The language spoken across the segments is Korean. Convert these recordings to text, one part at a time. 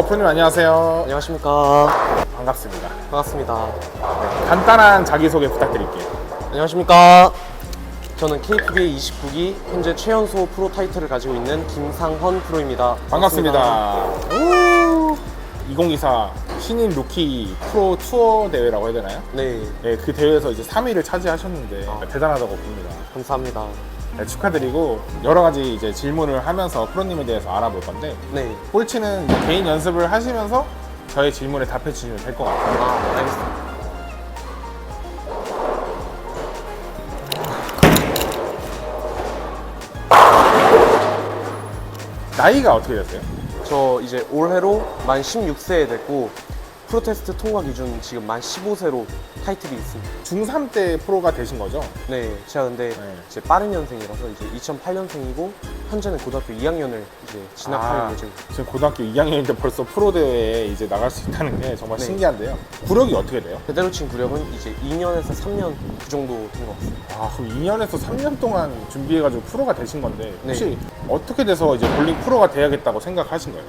프로님 안녕하세요. 안녕하십니까. 반갑습니다. 반갑습니다. 네, 간단한 자기소개 부탁드릴게요. 안녕하십니까. 저는 KPBA 29기 현재 최연소 프로 타이틀을 가지고 있는 김상헌 프로입니다. 반갑습니다. 2024 신인 루키 프로 투어 대회라고 해야 되나요? 네, 네, 그 대회에서 이제 3위를 차지하셨는데 대단하다고 봅니다. 감사합니다. 네, 축하드리고 여러 가지 이제 질문을 하면서 프로님에 대해서 알아볼 건데 네, 꼴찌는 이제 개인 연습을 하시면서 저의 질문에 답해 주시면 될 것 같아요. 알겠습니다. 나이가 어떻게 되세요? 저 이제 올해로 만 16세 됐고 프로테스트 통과 기준 지금 만 15세로 타이틀이 있습니다. 중3 때 프로가 되신 거죠? 네, 제가 근데 이제 빠른 년생이라서 이제 2008년생이고 현재는 고등학교 2학년을 이제 진학할 예정입니다. 지금 고등학교 2학년인데 벌써 프로 대회에 이제 나갈 수 있다는 게 정말 네. 신기한데요. 구력이 어떻게 돼요? 제대로 친 구력은 이제 2년에서 3년 그 정도 된 것 같습니다. 아, 그럼 2년에서 3년 동안 준비해가지고 프로가 되신 건데 혹시 네. 어떻게 돼서 이제 볼링 프로가 돼야겠다고 생각하신 거예요?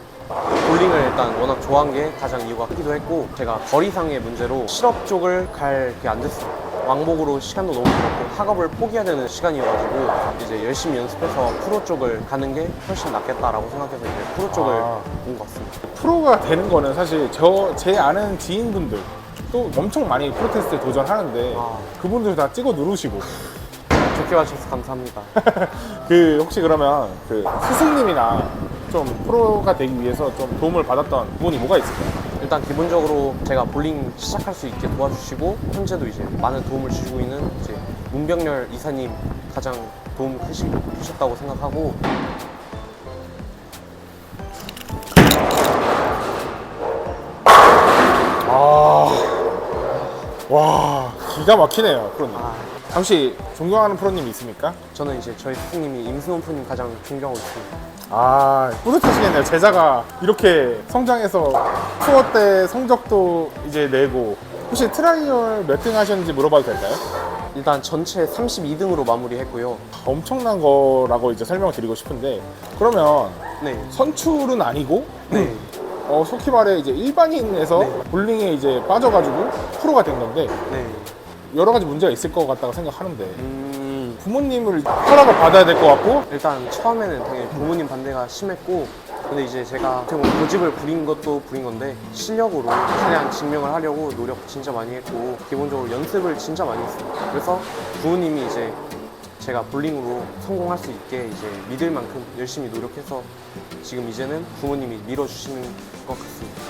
볼링을 일단 워낙 좋아한 게 가장 이유가 크기도 했고 제가 거리상의 문제로 실업 쪽을 갈 게 안 됐어요. 왕복으로 시간도 너무 길었고 학업을 포기해야 되는 시간이어가지고 이제 열심히 연습해서 프로 쪽을 가는 게 훨씬 낫겠다라고 생각해서 이제 프로 쪽을 온 것 같습니다. 프로가 되는 거는 사실 제 아는 지인분들 또 엄청 많이 프로테스트에 도전하는데 그분들 다 찍어 누르시고 좋게 봐주셔서 감사합니다. 그 혹시 그러면 그 스승님이나 좀 프로가 되기 위해서 좀 도움을 받았던 부분이 뭐가 있을까요? 일단 기본적으로 제가 볼링 시작할 수 있게 도와주시고 현재도 이제 많은 도움을 주시고 있는 이제 문병렬 이사님 가장 도움 크셨다고 생각하고 와, 기가 막히네요, 프로님. 잠시 존경하는 프로님이 있습니까? 저는 이제 저희 스승님이 임승원 프로님 가장 존경하고 있습니다. 뿌듯하시겠네요. 제자가 이렇게 성장해서 투어 때 성적도 이제 내고. 혹시 트라이얼 몇 등 하셨는지 물어봐도 될까요? 일단 전체 32등으로 마무리했고요. 엄청난 거라고 이제 설명을 드리고 싶은데, 그러면 네. 선출은 아니고 네. 속히 말해 이제 일반인에서 볼링에 이제 빠져가지고 프로가 된 건데 네. 여러 가지 문제가 있을 것 같다고 생각하는데 부모님을 허락을 받아야 될 것 같고. 일단 처음에는 되게 부모님 반대가 심했고 근데 이제 제가 어떻게 보면 고집을 부린 것도 부린 건데 실력으로 최대한 증명을 하려고 노력 진짜 많이 했고 기본적으로 연습을 진짜 많이 했어요. 그래서 부모님이 이제 제가 볼링으로 성공할 수 있게 이제 믿을 만큼 열심히 노력해서 지금 이제는 부모님이 밀어주시는 것 같습니다.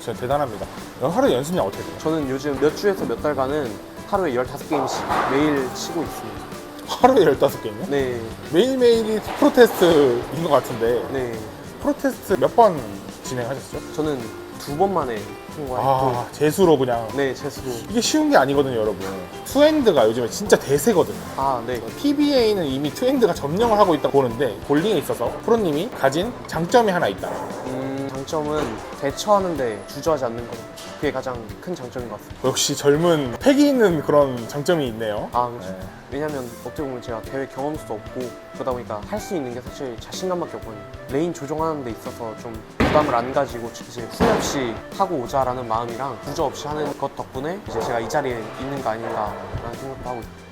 진짜 대단합니다. 하루에 연습량 어떻게 돼요? 저는 요즘 몇 주에서 몇 달간은 하루에 15게임씩 매일 치고 있습니다. 하루에 15게임이요? 네, 매일매일이 프로테스트인 것 같은데 네. 프로테스트 몇 번 진행하셨죠? 저는 2번 만에 통과했고 재수로 그냥. 네, 재수로. 이게 쉬운 게 아니거든요, 여러분. 투핸드가 요즘에 진짜 대세거든요. 네. PBA는 이미 투핸드가 점령을 하고 있다고 보는데 볼링에 있어서 프로님이 가진 장점이 하나 있다. 장점은 대처하는데 주저하지 않는 것. 그게 가장 큰 장점인 것 같습니다. 역시 젊은 패기 있는 그런 장점이 있네요. 그렇죠. 네. 왜냐면 어떻게 보면 제가 대회 경험수도 없고 그러다 보니까 할 수 있는 게 사실 자신감밖에 없거든요. 레인 조정하는 데 있어서 좀 부담을 안 가지고 이제 후회 없이 하고 오자라는 마음이랑 주저 없이 하는 것 덕분에 이제 제가 이 자리에 있는 거 아닌가라는 생각도 하고 있습니다.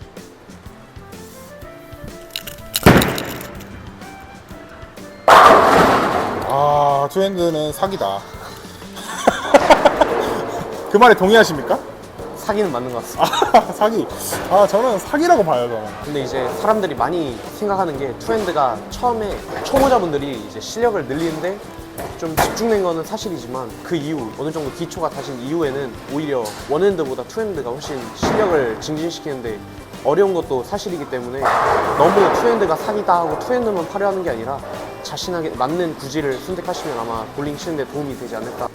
투핸드는 사기다. 그 말에 동의하십니까? 사기는 맞는 것 같습니다. 아, 사기. 아, 저는 사기라고 봐요, 저는. 근데 이제 사람들이 많이 생각하는 게 투핸드가 처음에 초보자분들이 이제 실력을 늘리는데 좀 집중된 거는 사실이지만 그 이후 어느 정도 기초가 다진 이후에는 오히려 원핸드보다 투핸드가 훨씬 실력을 증진시키는데 어려운 것도 사실이기 때문에 너무 투핸드가 사기다 하고 투핸드만 파려하는 게 아니라 자신에게 맞는 구질을 선택하시면 아마 볼링 치는데 도움이 되지 않을까.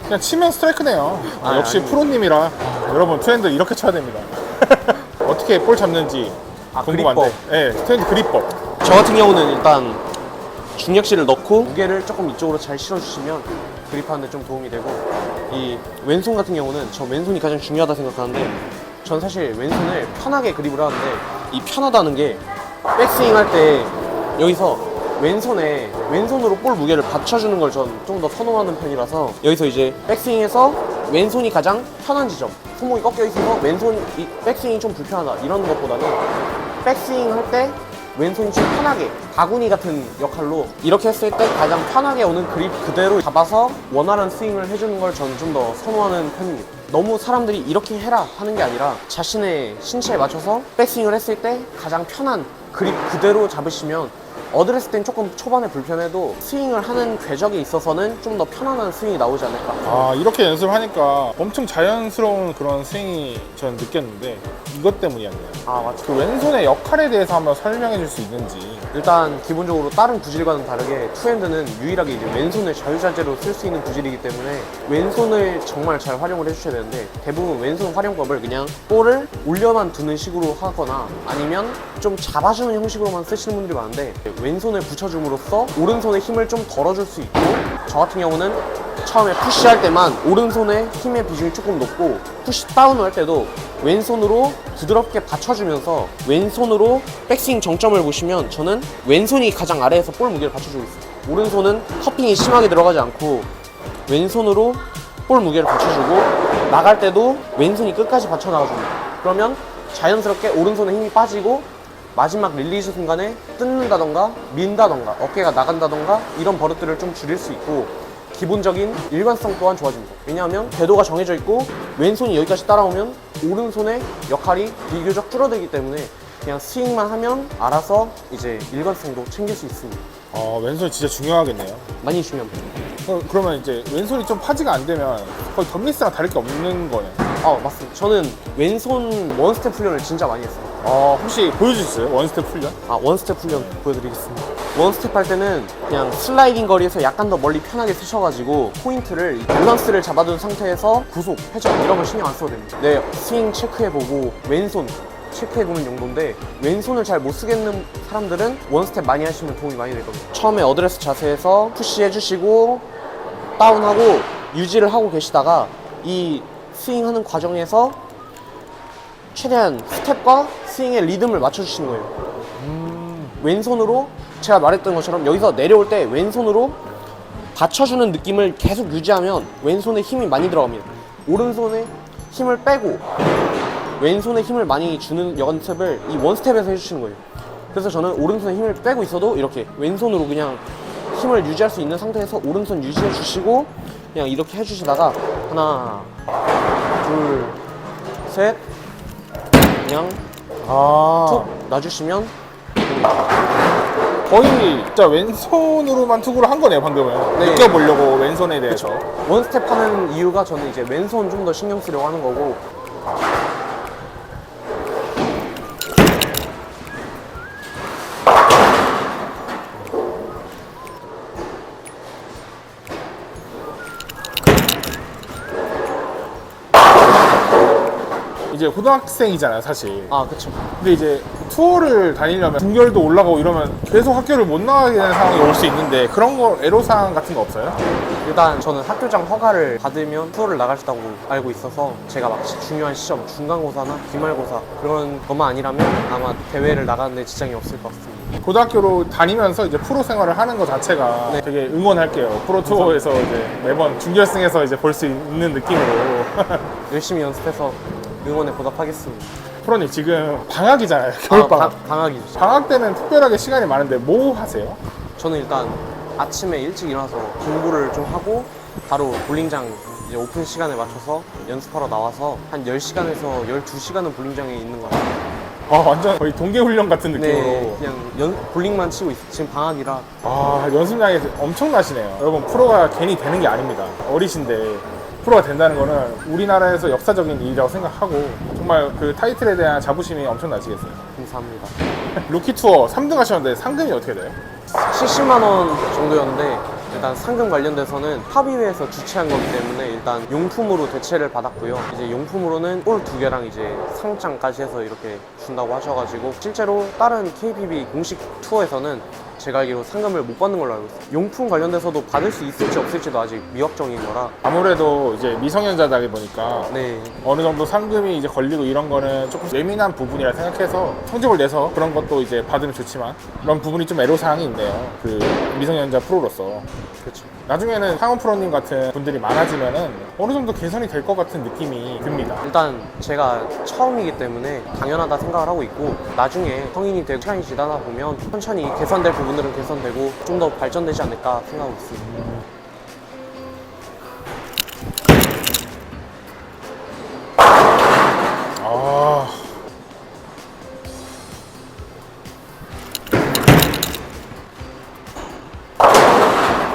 그냥 치면 스트라이크네요. 역시 아니. 프로님이라 여러분 투핸드 이렇게 쳐야 됩니다. 어떻게 볼 잡는지 궁금한데. 그립법. 네, 투핸드 그립법. 저 같은 경우는 일단 중력실을 넣고 무게를 조금 이쪽으로 잘 실어주시면 그립하는데 좀 도움이 되고, 이 왼손 같은 경우는 저 왼손이 가장 중요하다 생각하는데 전 사실 왼손을 편하게 그립을 하는데 이 편하다는 게 백스윙 할 때 여기서 왼손으로 볼 무게를 받쳐주는 걸 전 좀 더 선호하는 편이라서 여기서 이제 백스윙에서 왼손이 가장 편한 지점, 손목이 꺾여 있어서 백스윙이 좀 불편하다 이런 것보다는 백스윙 할 때 왼손이 좀 편하게 바구니 같은 역할로 이렇게 했을 때 가장 편하게 오는 그립 그대로 잡아서 원활한 스윙을 해주는 걸 저는 좀 더 선호하는 편입니다. 너무 사람들이 이렇게 해라 하는 게 아니라 자신의 신체에 맞춰서 백스윙을 했을 때 가장 편한 그립 그대로 잡으시면 어드레스 땐 조금 초반에 불편해도 스윙을 하는 궤적에 있어서는 좀 더 편안한 스윙이 나오지 않을까. 아, 이렇게 연습을 하니까 엄청 자연스러운 그런 스윙이 저는 느꼈는데 이것 때문이었네요. 아 맞죠. 그 왼손의 역할에 대해서 한번 설명해 줄 수 있는지. 일단 기본적으로 다른 구질과는 다르게 투핸드는 유일하게 이제 왼손을 자유자재로 쓸 수 있는 구질이기 때문에 왼손을 정말 잘 활용을 해주셔야 되는데 대부분 왼손 활용법을 그냥 볼을 올려만 두는 식으로 하거나 아니면 좀 잡아주는 형식으로만 쓰시는 분들이 많은데 왼손을 붙여줌으로써 오른손의 힘을 좀 덜어줄 수 있고, 저 같은 경우는 처음에 푸시할 때만 오른손의 힘의 비중이 조금 높고 푸시 다운을 할 때도 왼손으로 부드럽게 받쳐주면서 왼손으로 백스윙 정점을 보시면 저는 왼손이 가장 아래에서 볼 무게를 받쳐주고 있어요. 오른손은 커핑이 심하게 들어가지 않고 왼손으로 볼 무게를 받쳐주고 나갈 때도 왼손이 끝까지 받쳐 나가줍니다. 그러면 자연스럽게 오른손에 힘이 빠지고 마지막 릴리즈 순간에 뜯는다던가 민다던가 어깨가 나간다던가 이런 버릇들을 좀 줄일 수 있고, 기본적인 일관성 또한 좋아집니다. 왜냐하면 궤도가 정해져 있고 왼손이 여기까지 따라오면 오른손의 역할이 비교적 줄어들기 때문에 그냥 스윙만 하면 알아서 이제 일관성도 챙길 수 있습니다. 왼손이 진짜 중요하겠네요. 많이 중요합니다. 그러면 이제 왼손이 좀 파지가 안 되면 거의 덤리스랑 다를 게 없는 거네. 맞습니다. 저는 왼손 원스텝 훈련을 진짜 많이 했어요. 혹시 보여줄 수 있어요? 원스텝 훈련? 원스텝 훈련 보여드리겠습니다. 원스텝 할 때는 그냥 슬라이딩 거리에서 약간 더 멀리 편하게 쓰셔가지고 포인트를 밸런스를 잡아둔 상태에서 구속, 회전 이런 걸 신경 안 써도 됩니다. 네, 스윙 체크해보고 왼손 체크해보는 용도인데 왼손을 잘 못 쓰겠는 사람들은 원스텝 많이 하시면 도움이 많이 될 겁니다. 처음에 어드레스 자세에서 푸시 해주시고 다운하고 유지를 하고 계시다가 이 스윙하는 과정에서 최대한 스텝과 스윙의 리듬을 맞춰주시는 거예요. 왼손으로 제가 말했던 것처럼 여기서 내려올 때 왼손으로 받쳐주는 느낌을 계속 유지하면 왼손에 힘이 많이 들어갑니다. 오른손에 힘을 빼고 왼손에 힘을 많이 주는 연습을 이 원스텝에서 해주시는 거예요. 그래서 저는 오른손에 힘을 빼고 있어도 이렇게 왼손으로 그냥 힘을 유지할 수 있는 상태에서 오른손 유지해 주시고 그냥 이렇게 해주시다가 하나 둘 셋 그냥 툭 놔주시면 거의 진짜 왼손으로만 투구를 한 거네요, 방금은. 네. 느껴보려고 왼손에 대해서. 원스텝 하는 이유가 저는 이제 왼손 좀 더 신경 쓰려고 하는 거고, 이제 고등학생이잖아요, 사실. 그쵸. 근데 이제 투어를 다니려면 등결도 올라가고 이러면 계속 학교를 못 나가게 되는 상황이 올 수 있는데 그런 거 애로사항 같은 거 없어요? 일단 저는 학교장 허가를 받으면 투어를 나갈 수 있다고 알고 있어서 제가 막 중요한 시험, 중간고사나 기말고사 그런 것만 아니라면 아마 대회를 나가는데 지장이 없을 것 같습니다. 고등학교로 다니면서 이제 프로 생활을 하는 것 자체가 네. 되게 응원할게요. 프로 투어에서 이제 매번 준결승에서 이제 볼 수 있는 느낌으로. 열심히 연습해서 응원에 보답하겠습니다. 프로님 지금 방학이잖아요. 겨울방학. 방학이죠. 방학 때는 특별하게 시간이 많은데 뭐 하세요? 저는 일단 아침에 일찍 일어나서 공부를 좀 하고 바로 볼링장 이제 오픈 시간에 맞춰서 연습하러 나와서 한 10시간에서 12시간은 볼링장에 있는 것 같아요. 아 완전 거의 동계훈련 같은 느낌으로. 네, 그냥 볼링만 치고 있어요. 지금 방학이라. 아 연습량이 엄청나시네요. 여러분 프로가 괜히 되는 게 아닙니다. 어리신데 프로가 된다는 거는 우리나라에서 역사적인 일이라고 생각하고 정말 그 타이틀에 대한 자부심이 엄청나시겠어요. 감사합니다. 루키 투어 3등 하셨는데 상금이 어떻게 돼요? 70만 원 정도였는데 일단 상금 관련돼서는 합의회에서 주최한 거기 때문에 일단 용품으로 대체를 받았고요. 이제 용품으로는 볼 2개랑 이제 상장까지 해서 이렇게 준다고 하셔가지고 실제로 다른 KPB 공식 투어에서는 제가 알기로 상금을 못 받는 걸로 알고 있어요. 용품 관련돼서도 받을 수 있을지 없을지도 아직 미확정인 거라. 아무래도 이제 미성년자다 보니까 네. 어느 정도 상금이 이제 걸리고 이런 거는 조금 예민한 부분이라 생각해서 성적을 내서 그런 것도 이제 받으면 좋지만 그런 부분이 좀 애로사항이 있네요. 그 미성년자 프로로서. 그렇죠. 나중에는 상원 프로님 같은 분들이 많아지면은 어느 정도 개선이 될 것 같은 느낌이 듭니다. 일단 제가 처음이기 때문에 당연하다 생각을 하고 있고 나중에 성인이 되고 시간이 지나다 보면 천천히 개선될 부분들은 개선되고 좀 더 발전되지 않을까 생각하고 있습니다. 아.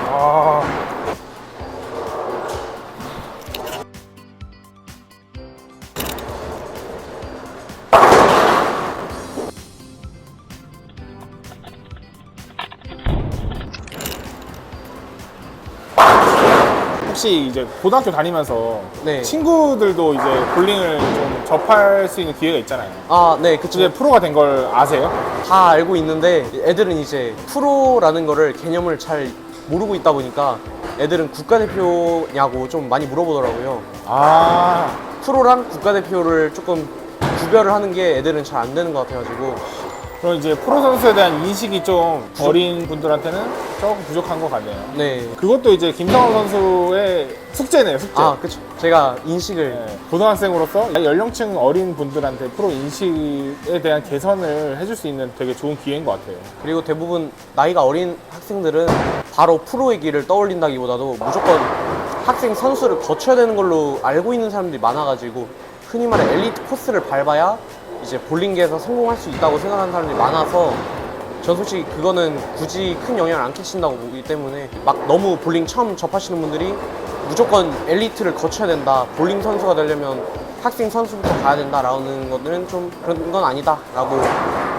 아. 혹시 이제 고등학교 다니면서 네. 친구들도 이제 볼링을 좀 접할 수 있는 기회가 있잖아요. 아, 네, 그쵸. 이제 프로가 된 걸 아세요? 다 알고 있는데 애들은 이제 프로라는 거를 개념을 잘 모르고 있다 보니까 애들은 국가대표냐고 좀 많이 물어보더라고요. 아, 프로랑 국가대표를 조금 구별을 하는 게 애들은 잘 안 되는 것 같아가지고 그럼 이제 프로 선수에 대한 인식이 좀 어린 분들한테는 조금 부족한 것 같네요. 네. 그것도 이제 김상원 선수의 숙제네요, 숙제. 아, 그쵸. 제가 인식을 네, 고등학생으로서 연령층 어린 분들한테 프로 인식에 대한 개선을 해줄 수 있는 되게 좋은 기회인 것 같아요. 그리고 대부분 나이가 어린 학생들은 바로 프로의 길을 떠올린다기보다도 무조건 학생 선수를 거쳐야 되는 걸로 알고 있는 사람들이 많아가지고 흔히 말해 엘리트 코스를 밟아야 이제 볼링계에서 성공할 수 있다고 생각하는 사람들이 많아서 전 솔직히 그거는 굳이 큰 영향을 안 끼친다고 보기 때문에 막 너무 볼링 처음 접하시는 분들이 무조건 엘리트를 거쳐야 된다, 볼링 선수가 되려면 학생 선수부터 가야 된다라는 것들은 좀 그런 건 아니다라고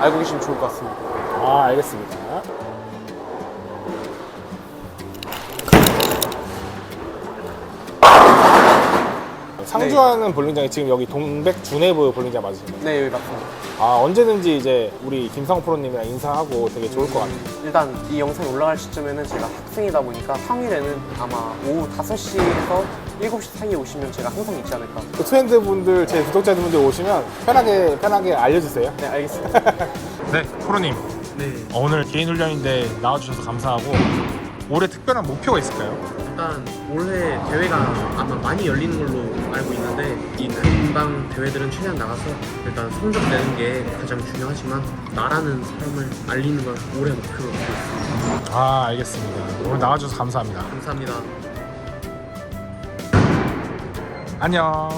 알고 계시면 좋을 것 같습니다. 아, 알겠습니다. 상주하는 볼링장이 지금 여기 동백 주네브 볼링장 맞으신가요? 네, 여기 맞습니다. 아, 언제든지 이제 우리 김상호 프로님이랑 인사하고 되게 좋을 것 같아요. 일단 이 영상이 올라갈 시점에는 제가 학생이다 보니까 평일에는 아마 오후 5시에서 7시 사이에 오시면 제가 항상 있지 않을까. 그 트렌드 분들, 제 구독자분들 오시면 편하게 알려주세요. 네, 알겠습니다. 네, 프로님. 네, 오늘 개인 훈련인데 나와주셔서 감사하고 올해 특별한 목표가 있을까요? 일단 올해 대회가 아마 많이 열리는 걸로 알고 있는데 이 근방 대회들은 최대한 나가서 일단 성적 내는 게 가장 중요하지만 나라는 사람을 알리는 걸 올해 목표로 하고 있습니다. 아, 알겠습니다. 오늘 나와주셔서 감사합니다. 감사합니다. 안녕.